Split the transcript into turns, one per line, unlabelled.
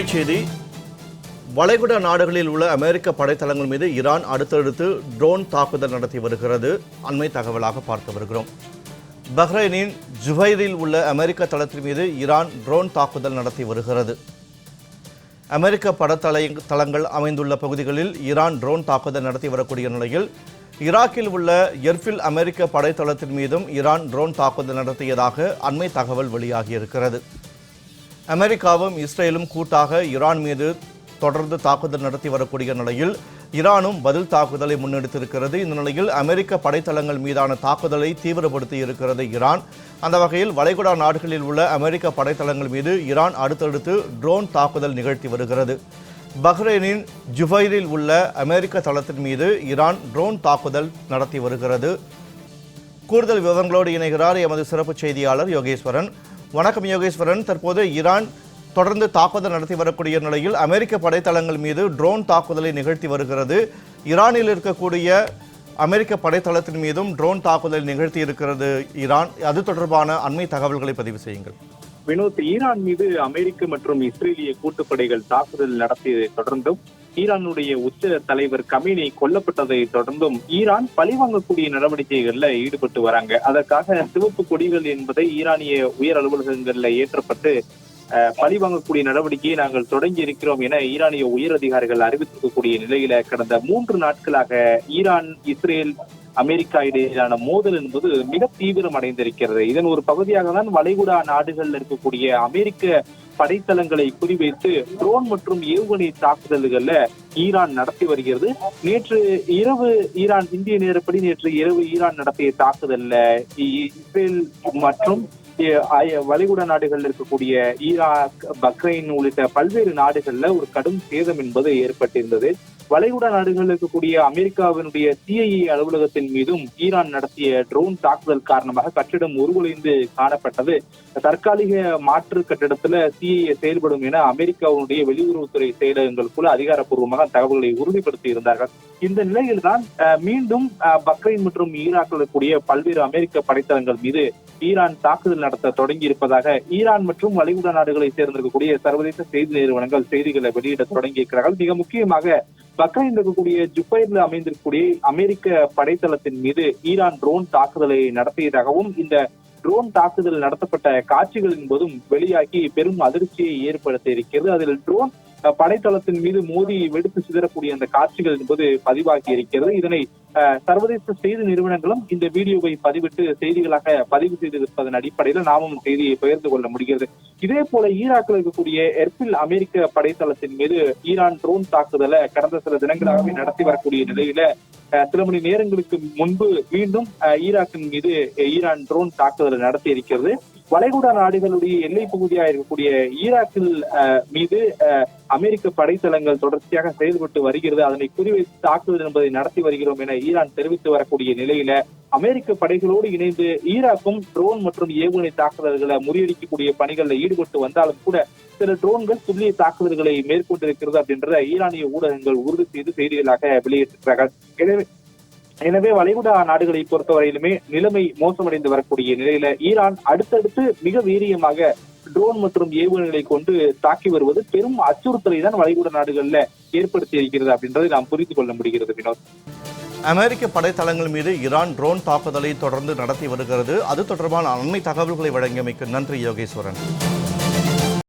அண்மைச் செய்தி. வளைகுடா நாடுகளில் உள்ள அமெரிக்க படைத்தளங்கள் மீது ஈரான் அடுத்தடுத்து ட்ரோன் தாக்குதல் நடத்தி வருகிறது. அண்மை தகவலாக பார்த்து வருகிறோம். பஹ்ரைனின் ஜுபைரில் உள்ள அமெரிக்க தளத்தின் மீது ஈரான் ட்ரோன் தாக்குதல் நடத்தி வருகிறது. அமெரிக்க படைத்தளங்கள் அமைந்துள்ள பகுதிகளில் ஈரான் ட்ரோன் தாக்குதல் நடத்தி வரக்கூடிய நிலையில் ஈராக்கில் உள்ள எர்பில் அமெரிக்க படைத்தளத்தின் மீதும் ஈரான் ட்ரோன் தாக்குதல் நடத்தியதாக அண்மை தகவல் வெளியாகியிருக்கிறது. அமெரிக்காவும் இஸ்ரேலும் கூட்டாக ஈரான் மீது தொடர்ந்து தாக்குதல் நடத்தி வரக்கூடிய நிலையில் ஈரானும் பதில் தாக்குதலை முன்னெடுத்திருக்கிறது. இந்த நிலையில் அமெரிக்க படைத்தளங்கள் மீதான தாக்குதலை தீவிரப்படுத்தி இருக்கிறது ஈரான். அந்த வகையில் வளைகுடா நாடுகளில் உள்ள அமெரிக்க படைத்தளங்கள் மீது ஈரான் அடுத்தடுத்து ட்ரோன் தாக்குதல் நிகழ்த்தி வருகிறது. பஹ்ரைனின் ஜுபைரில் உள்ள அமெரிக்க தளத்தின் மீது ஈரான் ட்ரோன் தாக்குதல் நடத்தி வருகிறது. கூடுதல் விவரங்களோடு இணைகிறார் எமது சிறப்பு செய்தியாளர் யோகேஸ்வரன். வணக்கம் யோகேஸ்வரன். தற்போது ஈரான் தொடர்ந்து தாக்குதல் நடத்தி வரக்கூடிய நிலையில் அமெரிக்க படைத்தளங்கள் மீது ட்ரோன் தாக்குதலை நிகழ்த்தி வருகிறது. ஈரானில் இருக்கக்கூடிய அமெரிக்க படைத்தளத்தின் மீதும் ட்ரோன் தாக்குதல் நிகழ்த்தி இருக்கிறது ஈரான். அது தொடர்பான அண்மை தகவல்களை பதிவு செய்யுங்கள்.
வினோத், ஈரான் மீது அமெரிக்க மற்றும் இஸ்ரேலிய கூட்டுப்படைகள் தாக்குதல் நடத்தியதை தொடர்ந்தும் ஈரானுடைய உச்ச தலைவர் கமீனி கொல்லப்பட்டதை தொடர்ந்தும் ஈரான் பழிவாங்கக்கூடிய நடவடிக்கைகள்ல ஈடுபட்டு வராங்க. அதற்காக சிவப்பு கொடிகள் என்பதை ஈரானிய உயர் அலுவலகங்கள்ல ஏற்றப்பட்டு பழிவாங்கக்கூடிய நடவடிக்கையை நாங்கள் தொடங்கி இருக்கிறோம் என ஈரானிய உயர் அதிகாரிகள் அறிவித்திருக்கக்கூடிய நிலையில கடந்த 3 நாட்களாக ஈரான், இஸ்ரேல், அமெரிக்கா இடையிலான மோதல் என்பது மிக தீவிரம் அடைந்திருக்கிறது. இதன் ஒரு பகுதியாக தான் வளைகுடா நாடுகளில் இருக்கக்கூடிய அமெரிக்க படைத்தளங்களை குறிவைத்து ட்ரோன் மற்றும் ஏவுகணை தாக்குதல்கள்ல ஈரான் நடத்தி வருகிறது. நேற்று இரவு இந்திய நேரப்படி நேற்று இரவு ஈரான் நடத்திய தாக்குதல்ல இஸ்ரேல் மற்றும் வளைகுடா நாடுகளில் இருக்கக்கூடிய ஈராக், பஹ்ரைன் உள்ளிட்ட பல்வேறு நாடுகள்ல ஒரு கடும் சேதம் என்பது ஏற்பட்டிருந்தது. வளைகுடா நாடுகளில் இருக்கக்கூடிய அமெரிக்காவினுடைய CIA அலுவலகத்தின் மீதும் ஈரான் நடத்திய ட்ரோன் தாக்குதல் காரணமாக கட்டிடம் உருகுலைந்து காணப்பட்டது. தற்காலிக மாற்று கட்டிடத்துல CIA செயல்படும் என அமெரிக்காவுடைய வெளியுறவுத்துறை செயலகங்களுக்குள்ள அதிகாரப்பூர்வமாக தகவல்களை உறுதிப்படுத்தி இருந்தார்கள். இந்த நிலையில்தான் மீண்டும் பஹ்ரைன் மற்றும் ஈராக்கில் இருக்கக்கூடிய பல்வேறு அமெரிக்க படைத்தளங்கள் மீது ஈரான் தாக்குதல் நடத்த தொடங்கி இருப்பதாக ஈரான் மற்றும் வளைகுடா நாடுகளை சேர்ந்திருக்கக்கூடிய சர்வதேச செய்தி நிறுவனங்கள் செய்திகளை வெளியிட தொடங்கி இருக்கிறார்கள். மிக முக்கியமாக பஹ்ரைன் இருக்கக்கூடிய ஜுபைர்ல அமைந்திருக்கக்கூடிய அமெரிக்க படைத்தளத்தின் மீது ஈரான் ட்ரோன் தாக்குதலை நடத்தியதாகவும் இந்த ட்ரோன் தாக்குதல் நடத்தப்பட்ட காட்சிகளின் போதும் வெளியாகி பெரும் அதிர்ச்சியை ஏற்படுத்தி இருக்கிறது. அதில் ட்ரோன் படைத்தளத்தின் மீது மோதி வெடித்து சிதறக்கூடிய அந்த காட்சிகள் என்பது பதிவாகி இருக்கிறது. இதனை சர்வதேச செய்தி நிறுவனங்களும் இந்த வீடியோவை பதிவிட்டு செய்திகளாக பதிவு செய்திருப்பதன் அடிப்படையில் நாமும் செய்தியை பகிர்ந்து கொள்ள முடிகிறது. இதே போல ஈராக்கில் இருக்கக்கூடிய எர்பில் அமெரிக்க படைத்தளத்தின் மீது ஈரான் ட்ரோன் தாக்குதலை கடந்த சில தினங்களாகவே நடத்தி வரக்கூடிய நிலையில சில மணி நேரங்களுக்கு முன்பு மீண்டும் ஈராக்கின் மீது ஈரான் ட்ரோன் தாக்குதலை நடத்தி இருக்கிறது. வளைகுடா நாடுகளுடைய எல்லை பகுதியாக இருக்கக்கூடிய ஈராக்கில் மீது அமெரிக்க படைத்தளங்கள் தொடர்ச்சியாக செயல்பட்டு வருகிறது. அதனை குறிவைத்து தாக்குதல் என்பதை நடத்தி வருகிறோம் என ஈரான் தெரிவித்து வரக்கூடிய நிலையில அமெரிக்க படைகளோடு இணைந்து ஈராக்கும் ட்ரோன் மற்றும் ஏவுகணை தாக்குதல்களை முறியடிக்கக்கூடிய பணிகளில் ஈடுபட்டு வந்தாலும் கூட சில ட்ரோன்கள் துல்லிய தாக்குதல்களை மேற்கொண்டிருக்கிறது அப்படின்ற ஈரானிய ஊடகங்கள் உறுதி செய்து செய்திகளாக வெளியிட்டிருக்கிறார்கள். எனவே வளைகுடா நாடுகளை பொறுத்தவரையிலுமே நிலைமை மோசமடைந்து வரக்கூடிய நிலையில ஈரான் அடுத்தடுத்து மிக வீரியமாக ட்ரோன் மற்றும் ஏவுகணைகளை கொண்டு தாக்கி வருவது பெரும் அச்சுறுத்தலை தான் வளைகுடா நாடுகள்ல ஏற்படுத்தி இருக்கிறது அப்படின்றதை நாம் புரிந்து கொள்ள முடிகிறது. வினோத்,
அமெரிக்க படைத்தளங்கள் மீது ஈரான் ட்ரோன் தாக்குதலை தொடர்ந்து நடத்தி வருகிறது. அது தொடர்பான அண்மை தகவல்களை வழங்கியமைக்கு நன்றி யோகேஸ்வரன்.